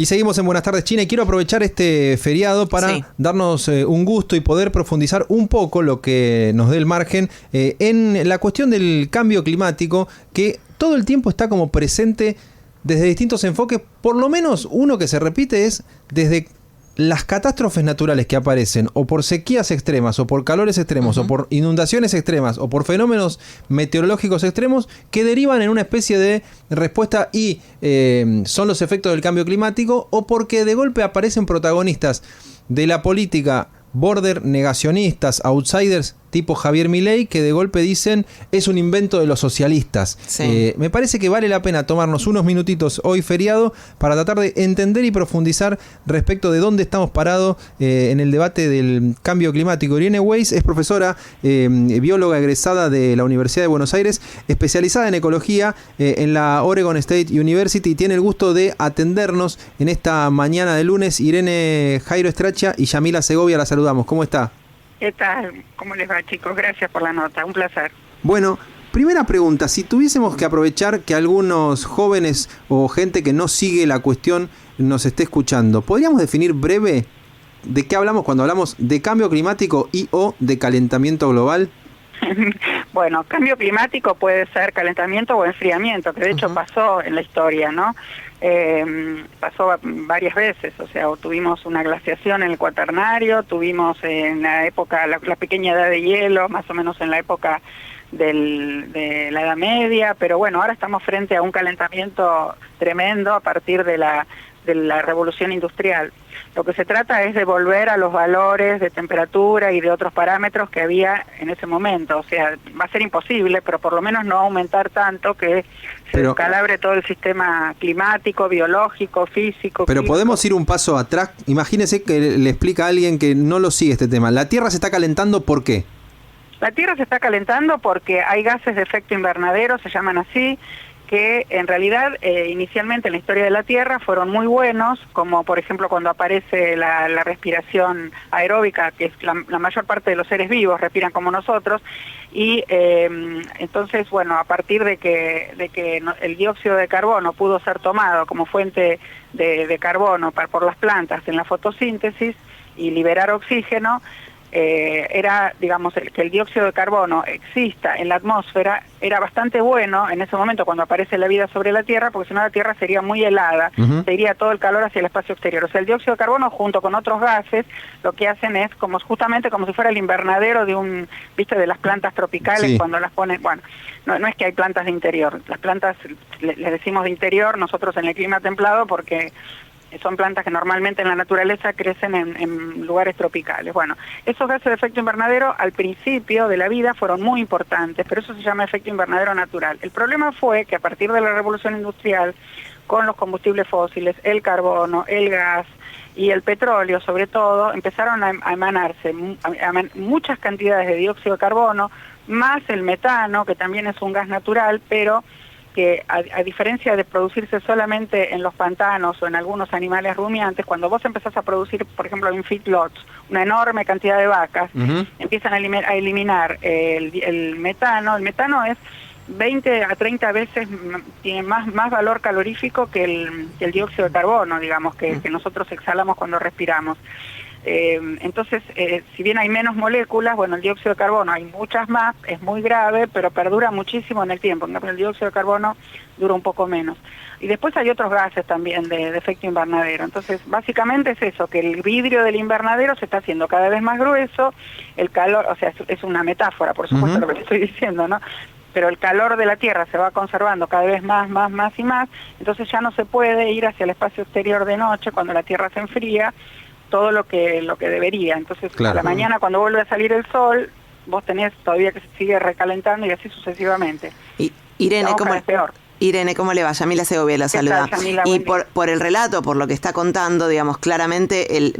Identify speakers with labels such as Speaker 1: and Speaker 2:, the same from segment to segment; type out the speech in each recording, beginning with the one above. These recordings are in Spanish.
Speaker 1: Y seguimos en Buenas tardes China y quiero aprovechar este feriado para darnos un gusto y poder profundizar un poco lo que nos dé el margen en la cuestión del cambio climático, que todo el tiempo está como presente desde distintos enfoques. Por lo menos uno que se repite es desde las catástrofes naturales que aparecen o por sequías extremas o por calores extremos o por inundaciones extremas o por fenómenos meteorológicos extremos que derivan en una especie de respuesta y son los efectos del cambio climático, o porque de golpe aparecen protagonistas de la política border, negacionistas, outsiders tipo Javier Milei, que de golpe dicen es un invento de los socialistas. Me parece que vale la pena tomarnos unos minutitos hoy feriado para tratar de entender y profundizar respecto de dónde estamos parados en el debate del cambio climático. Irene Weiss es profesora, bióloga egresada de la Universidad de Buenos Aires, especializada en ecología en la Oregon State University, y tiene el gusto de atendernos en esta mañana de lunes. Irene, Jairo Estracha y Yamila Segovia, la saludamos. ¿Cómo está?
Speaker 2: ¿Qué tal? ¿Cómo les va, chicos? Gracias por la nota, un placer.
Speaker 1: Bueno, primera pregunta, si tuviésemos que aprovechar que algunos jóvenes o gente que no sigue la cuestión nos esté escuchando, ¿podríamos definir breve de qué hablamos cuando hablamos de cambio climático y o de calentamiento global?
Speaker 2: Bueno, cambio climático puede ser calentamiento o enfriamiento, que de hecho pasó en la historia, ¿no? Pasó varias veces, o sea, tuvimos una glaciación en el Cuaternario, tuvimos en la época, la pequeña edad de hielo, más o menos en la época de la Edad Media, pero bueno, ahora estamos frente a un calentamiento tremendo a partir de la revolución industrial. Lo que se trata es de volver a los valores de temperatura y de otros parámetros que había en ese momento. O sea, va a ser imposible, pero por lo menos no aumentar tanto que se descalabre todo el sistema climático, biológico, físico.
Speaker 1: Pero químico. Podemos ir un paso atrás. Imagínese que le explica a alguien que no lo sigue este tema. ¿La Tierra se está calentando por qué?
Speaker 2: La Tierra se está calentando porque hay gases de efecto invernadero, se llaman así, que en realidad inicialmente en la historia de la Tierra fueron muy buenos, como por ejemplo cuando aparece la respiración aeróbica, que es la mayor parte de los seres vivos respiran como nosotros, y entonces, bueno, a partir de que el dióxido de carbono pudo ser tomado como fuente de carbono por las plantas en la fotosíntesis y liberar oxígeno, era, digamos, que el dióxido de carbono exista en la atmósfera era bastante bueno en ese momento cuando aparece la vida sobre la Tierra, porque si no la Tierra sería muy helada, se iría todo el calor hacia el espacio exterior. O sea, el dióxido de carbono junto con otros gases lo que hacen es justamente como si fuera el invernadero de las plantas tropicales cuando las ponen, bueno, no es que hay plantas de interior, las plantas les decimos de interior nosotros en el clima templado porque son plantas que normalmente en la naturaleza crecen en lugares tropicales. Bueno, esos gases de efecto invernadero al principio de la vida fueron muy importantes, pero eso se llama efecto invernadero natural. El problema fue que a partir de la revolución industrial, con los combustibles fósiles, el carbono, el gas y el petróleo sobre todo, empezaron a emanarse muchas cantidades de dióxido de carbono, más el metano, que también es un gas natural, pero que a diferencia de producirse solamente en los pantanos o en algunos animales rumiantes, cuando vos empezás a producir, por ejemplo, en feedlots, una enorme cantidad de vacas, empiezan a eliminar el metano. El metano es 20 a 30 veces, tiene más valor calorífico que el dióxido de carbono, digamos, que nosotros exhalamos cuando respiramos. Entonces, si bien hay menos moléculas, bueno, el dióxido de carbono hay muchas más, es muy grave, pero perdura muchísimo en el tiempo. En cambio, el dióxido de carbono dura un poco menos. Y después hay otros gases también de efecto invernadero. Entonces, básicamente es eso, que el vidrio del invernadero se está haciendo cada vez más grueso, el calor, o sea, es una metáfora, por supuesto, lo que estoy diciendo, ¿no? Pero el calor de la Tierra se va conservando cada vez más y más, entonces ya no se puede ir hacia el espacio exterior de noche cuando la Tierra se enfría, todo lo que debería. Entonces, a la mañana cuando vuelve a salir el sol, vos tenés todavía que se sigue recalentando y así sucesivamente.
Speaker 3: Y Irene, ¿cómo le va? Yamila Segovia la saluda. Yamila, y por el relato, por lo que está contando, digamos, claramente el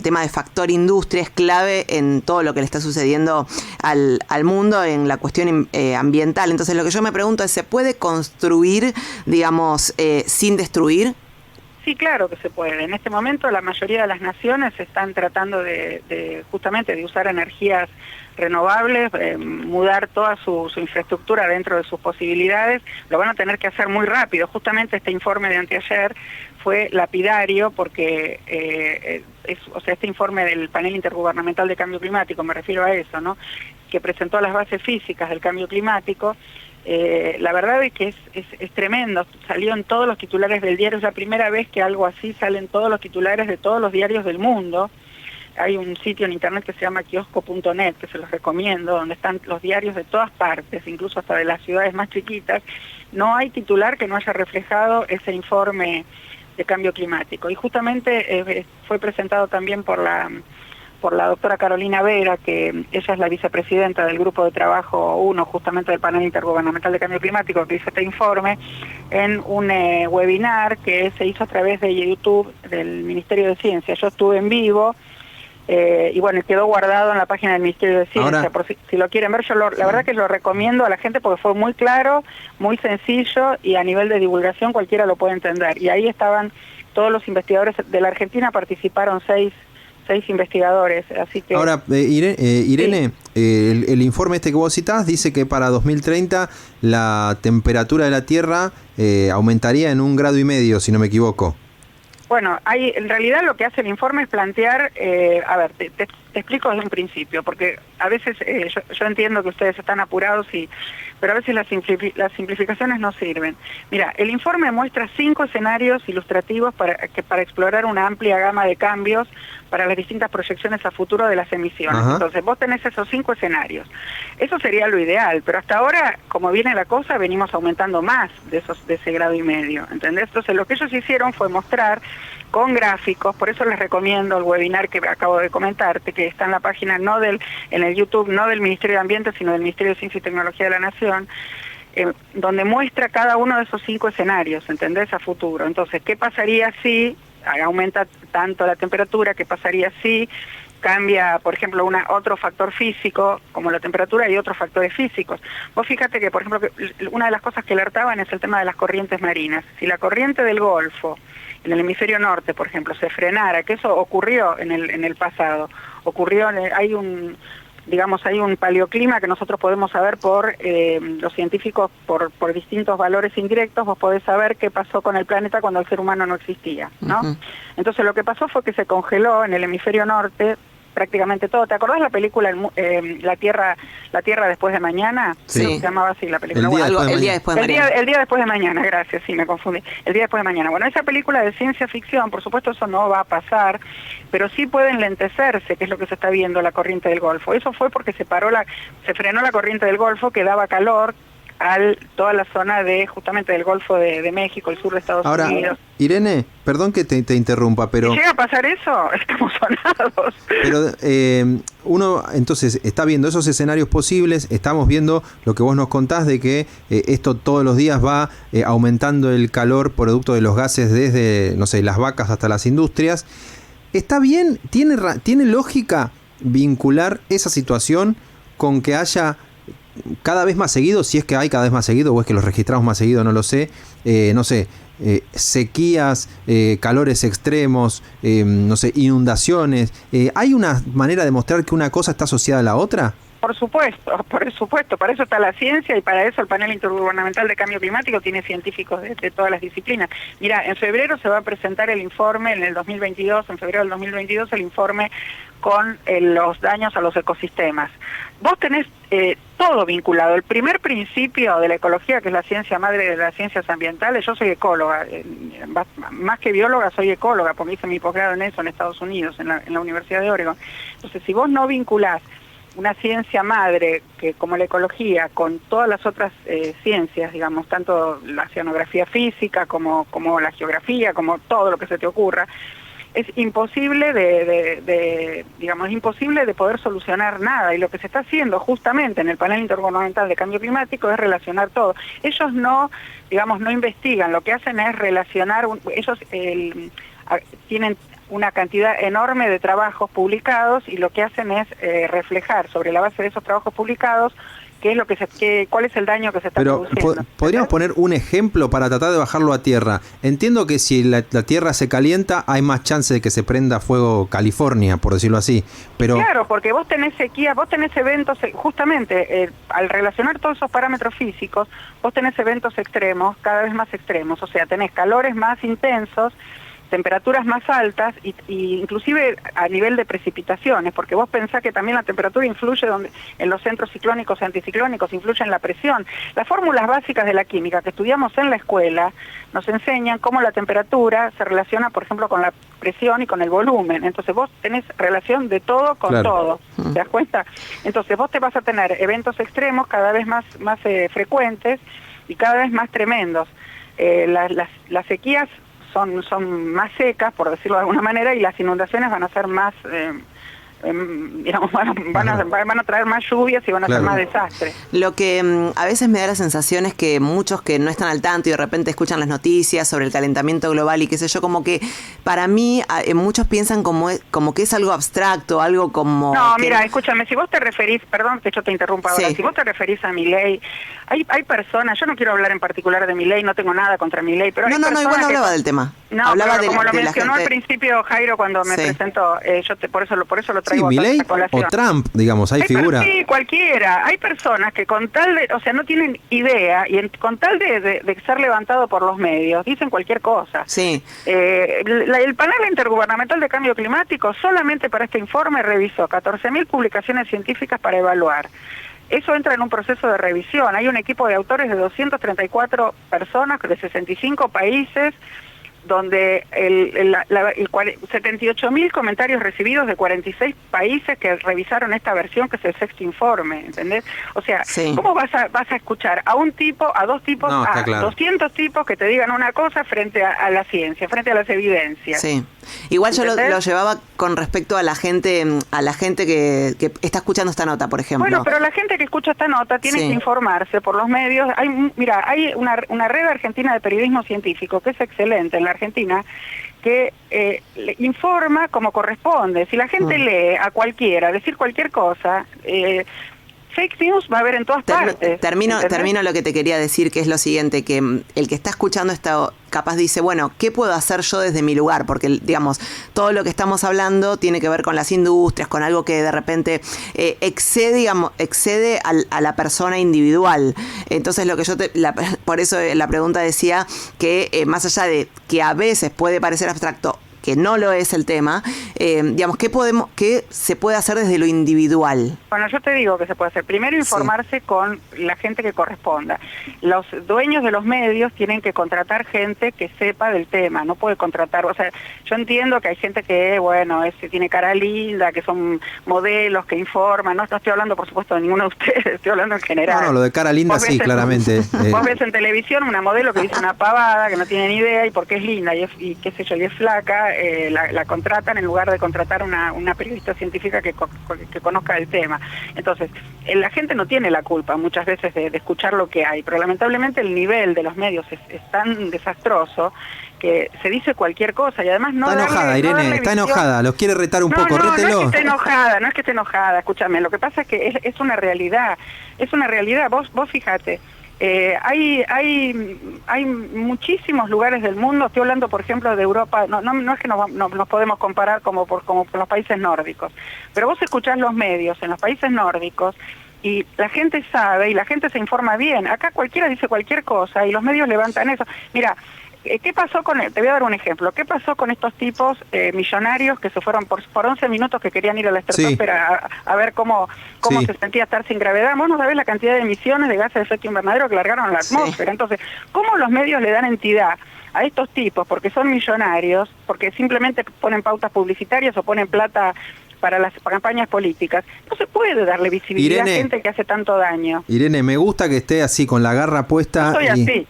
Speaker 3: tema de factor industria es clave en todo lo que le está sucediendo al mundo en la cuestión ambiental. Entonces, lo que yo me pregunto es, ¿se puede construir, digamos, sin destruir?
Speaker 2: Sí, claro que se puede. En este momento la mayoría de las naciones están tratando justamente de usar energías renovables, mudar toda su infraestructura dentro de sus posibilidades. Lo van a tener que hacer muy rápido. Justamente este informe de anteayer fue lapidario porque, este informe del Panel Intergubernamental de Cambio Climático, me refiero a eso, ¿no?, que presentó las bases físicas del cambio climático, la verdad es que es tremendo, salió en todos los titulares del diario, es la primera vez que algo así sale en todos los titulares de todos los diarios del mundo. Hay un sitio en internet que se llama kiosco.net, que se los recomiendo, donde están los diarios de todas partes, incluso hasta de las ciudades más chiquitas. No hay titular que no haya reflejado ese informe de cambio climático. Y justamente fue presentado también por la doctora Carolina Vera, que ella es la vicepresidenta del Grupo de Trabajo 1, justamente del Panel Intergubernamental de Cambio Climático, que hizo este informe, en un webinar que se hizo a través de YouTube del Ministerio de Ciencia. Yo estuve en vivo, y bueno, quedó guardado en la página del Ministerio de Ciencia. Ahora, por si lo quieren ver, la verdad que lo recomiendo a la gente porque fue muy claro, muy sencillo, y a nivel de divulgación cualquiera lo puede entender. Y ahí estaban todos los investigadores de la Argentina, participaron seis investigadores, así que...
Speaker 1: Ahora, Irene, sí. El informe este que vos citás dice que para 2030 la temperatura de la Tierra aumentaría en 1,5 grados, si no me equivoco.
Speaker 2: Bueno, en realidad lo que hace el informe es plantear, a ver, te explico desde un principio, porque a veces yo entiendo que ustedes están apurados, pero a veces las simplificaciones no sirven. Mira, el informe muestra 5 escenarios ilustrativos para explorar una amplia gama de cambios para las distintas proyecciones a futuro de las emisiones. Ajá. Entonces vos tenés esos 5 escenarios. Eso sería lo ideal, pero hasta ahora, como viene la cosa, venimos aumentando más de ese 1,5 grados, ¿entendés? Entonces lo que ellos hicieron fue mostrar con gráficos, por eso les recomiendo el webinar que acabo de comentarte, que está en la página, en el YouTube, no del Ministerio de Ambiente, sino del Ministerio de Ciencia y Tecnología de la Nación, donde muestra cada uno de esos 5 escenarios, ¿entendés?, a futuro. Entonces, ¿qué pasaría si aumenta tanto la temperatura? ¿Qué pasaría si cambia, por ejemplo, otro factor físico, como la temperatura, y otros factores físicos? Vos fíjate que, por ejemplo, una de las cosas que alertaban es el tema de las corrientes marinas. Si la corriente del Golfo, en el hemisferio norte, por ejemplo, se frenara, que eso ocurrió en el pasado, hay un paleoclima que nosotros podemos saber por los científicos, por distintos valores indirectos, vos podés saber qué pasó con el planeta cuando el ser humano no existía, ¿no? Uh-huh. Entonces lo que pasó fue que se congeló en el hemisferio norte prácticamente todo. ¿Te acordás la película La Tierra después de mañana?
Speaker 3: Sí.
Speaker 2: Se llamaba así la película.
Speaker 3: El día después de mañana.
Speaker 2: El día después de mañana, gracias, sí, me confundí. El día después de mañana. Bueno, esa película de ciencia ficción, por supuesto eso no va a pasar, pero sí puede enlentecerse, que es lo que se está viendo, la corriente del Golfo. Eso fue porque se frenó la corriente del Golfo, que daba calor a toda la zona justamente del Golfo de México, el sur de Estados Unidos.
Speaker 1: Irene, perdón que te interrumpa, pero...
Speaker 2: Si llega a pasar eso, estamos sonados.
Speaker 1: Pero uno entonces está viendo esos escenarios posibles, estamos viendo lo que vos nos contás de que esto todos los días va aumentando el calor producto de los gases desde, no sé, las vacas hasta las industrias. ¿Está bien? ¿Tiene lógica vincular esa situación con que haya cada vez más seguido, si es que hay cada vez más seguido o es que los registramos más seguido, no lo sé, sequías, calores extremos, inundaciones? ¿Hay una manera de mostrar que una cosa está asociada a la otra?
Speaker 2: Por supuesto, para eso está la ciencia y para eso el Panel Intergubernamental de Cambio Climático tiene científicos de todas las disciplinas. Mira, en febrero se va a presentar el informe, en febrero del 2022, el informe con los daños a los ecosistemas. Vos tenés todo vinculado. El primer principio de la ecología, que es la ciencia madre de las ciencias ambientales, yo soy ecóloga, más que bióloga soy ecóloga, porque hice mi posgrado en eso en Estados Unidos, en la Universidad de Oregon. Entonces, si vos no vinculás una ciencia madre que como la ecología con todas las otras ciencias, digamos, tanto la oceanografía física como la geografía, como todo lo que se te ocurra, es imposible imposible de poder solucionar nada. Y lo que se está haciendo justamente en el Panel Intergubernamental de Cambio Climático es relacionar todo. Ellos no investigan, lo que hacen es relacionar, ellos tienen una cantidad enorme de trabajos publicados y lo que hacen es reflejar sobre la base de esos trabajos publicados cuál es el daño que se está produciendo.
Speaker 1: Pero podríamos poner un ejemplo para tratar de bajarlo a tierra. Entiendo que si la tierra se calienta hay más chance de que se prenda fuego California, por decirlo así. Pero
Speaker 2: claro, porque vos tenés sequía, vos tenés eventos, justamente al relacionar todos esos parámetros físicos, vos tenés eventos extremos, cada vez más extremos, o sea, tenés calores más intensos, temperaturas más altas y inclusive a nivel de precipitaciones, porque vos pensás que también la temperatura influye en los centros ciclónicos y anticiclónicos, influye en la presión. Las fórmulas básicas de la química que estudiamos en la escuela nos enseñan cómo la temperatura se relaciona, por ejemplo, con la presión y con el volumen. Entonces vos tenés relación de todo con todo, ¿te das cuenta? Entonces vos te vas a tener eventos extremos cada vez más frecuentes y cada vez más tremendos. Las sequías son más secas, por decirlo de alguna manera, y las inundaciones van a ser más, digamos, van a traer más lluvias y van a ser más desastres.
Speaker 3: Lo que a veces me da la sensación es que muchos que no están al tanto y de repente escuchan las noticias sobre el calentamiento global y qué sé yo, como que para mí muchos piensan como que es algo abstracto, algo como...
Speaker 2: No, mira, escúchame, si vos te referís, perdón que yo te interrumpa ahora, si vos te referís a Milei, hay personas, yo no quiero hablar en particular de Milei, no tengo nada contra Milei, pero
Speaker 3: No, igual no hablaba del tema.
Speaker 2: No,
Speaker 3: hablaba
Speaker 2: pero como lo mencionó
Speaker 3: gente...
Speaker 2: al principio Jairo cuando me presentó, por eso lo traigo
Speaker 1: a Milei o Trump, digamos, hay figura.
Speaker 2: Sí, cualquiera. Hay personas que con tal de, o sea, no tienen idea y con tal de ser levantado por los medios, dicen cualquier cosa.
Speaker 3: Sí.
Speaker 2: El panel intergubernamental de cambio climático solamente para este informe revisó 14.000 publicaciones científicas para evaluar. Eso entra en un proceso de revisión. Hay un equipo de autores de 234 personas de 65 países, donde 78.000 comentarios recibidos de 46 países que revisaron esta versión, que es el sexto informe, ¿entendés? O sea, ¿cómo vas a escuchar a un tipo, a dos tipos, a 200 tipos que te digan una cosa frente a la ciencia, frente a las evidencias?
Speaker 3: Sí. Igual yo lo llevaba con respecto a la gente que está escuchando esta nota, por ejemplo.
Speaker 2: Bueno, pero la gente que escucha esta nota tiene que informarse por los medios. Hay una red argentina de periodismo científico que es excelente en la Argentina, que informa como corresponde. Si la gente lee a cualquiera, decir cualquier cosa... fake news va a haber en todas partes.
Speaker 3: Termino lo que te quería decir, que es lo siguiente, que el que está escuchando esto capaz dice, bueno, ¿qué puedo hacer yo desde mi lugar? Porque, digamos, todo lo que estamos hablando tiene que ver con las industrias, con algo que de repente excede a la persona individual. Entonces, lo que por eso la pregunta decía que más allá de que a veces puede parecer abstracto, que no lo es el tema, digamos, ¿qué se puede hacer desde lo individual?
Speaker 2: Bueno, yo te digo que se puede hacer. Primero, informarse con la gente que corresponda. Los dueños de los medios tienen que contratar gente que sepa del tema, no puede contratar, o sea, yo entiendo que hay gente que, bueno, tiene cara linda, que son modelos, que informan, no estoy hablando, por supuesto, de ninguno de ustedes, estoy hablando en general.
Speaker 1: No, lo de cara linda sí, claramente.
Speaker 2: Vos ves en televisión una modelo que dice una pavada, que no tiene ni idea, y porque es linda, y qué sé yo, y es flaca, la contratan en lugar de contratar una periodista científica que conozca el tema. Entonces, la gente no tiene la culpa muchas veces de escuchar lo que hay, pero lamentablemente el nivel de los medios es tan desastroso que se dice cualquier cosa y además no...
Speaker 1: Está enojada, Irene, está enojada, los quiere retar un poco, rételo.
Speaker 2: No es que esté enojada, escúchame, lo que pasa es que es una realidad, vos fíjate. Hay muchísimos lugares del mundo, estoy hablando por ejemplo de Europa, no es que nos podemos comparar como con los países nórdicos, pero vos escuchás los medios en los países nórdicos y la gente sabe y la gente se informa bien. Acá cualquiera dice cualquier cosa y los medios levantan eso. Mira, ¿qué pasó te voy a dar un ejemplo, qué pasó con estos tipos millonarios que se fueron por 11 minutos que querían ir a la estratosfera a ver cómo se sentía estar sin gravedad? Vos no sabés la cantidad de emisiones de gases de efecto invernadero que largaron a la atmósfera. Entonces, ¿cómo los medios le dan entidad a estos tipos? Porque son millonarios, porque simplemente ponen pautas publicitarias o ponen plata para las campañas políticas. No se puede darle visibilidad, Irene, a gente que hace tanto daño.
Speaker 1: Irene, me gusta que esté así, con la garra puesta.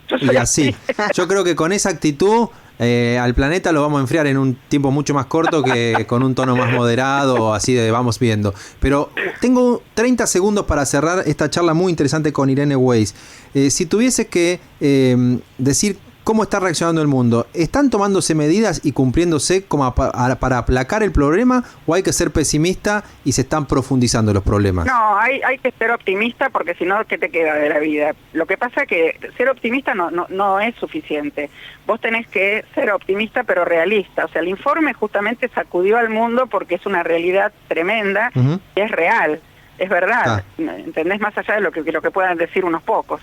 Speaker 2: Yo soy así.
Speaker 1: Yo creo que con esa actitud al planeta lo vamos a enfriar en un tiempo mucho más corto que con un tono más moderado, así de vamos viendo. Pero tengo 30 segundos para cerrar esta charla muy interesante con Irene Weiss. Si tuviese que decir ¿Cómo está reaccionando el mundo? ¿Están tomándose medidas y cumpliéndose como para aplacar el problema o hay que ser pesimista y se están profundizando los problemas?
Speaker 2: No, hay que ser optimista porque si no, ¿qué te queda de la vida? Lo que pasa es que ser optimista no es suficiente. Vos tenés que ser optimista pero realista. O sea, el informe justamente sacudió al mundo porque es una realidad tremenda y es real, es verdad. ¿Entendés? Más allá de lo que puedan decir unos pocos.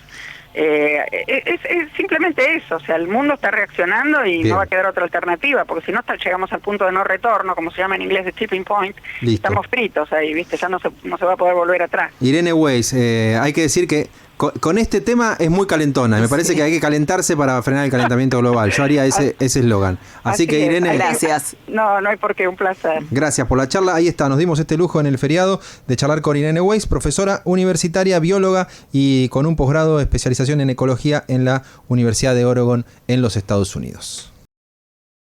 Speaker 2: Es simplemente eso, o sea, el mundo está reaccionando y no va a quedar otra alternativa, porque si no llegamos al punto de no retorno, como se llama en inglés, de tipping point. Listo. Estamos fritos ahí, ¿viste? Ya no se va a poder volver atrás.
Speaker 1: Irene Weiss, hay que decir que con este tema es muy calentona, me parece que hay que calentarse para frenar el calentamiento global. Yo haría ese eslogan. Así que Irene,
Speaker 3: gracias.
Speaker 2: No hay por qué, un placer.
Speaker 1: Gracias por la charla. Ahí está, nos dimos este lujo en el feriado de charlar con Irene Weiss, profesora universitaria, bióloga y con un posgrado de especialización en ecología en la Universidad de Oregon en los Estados Unidos.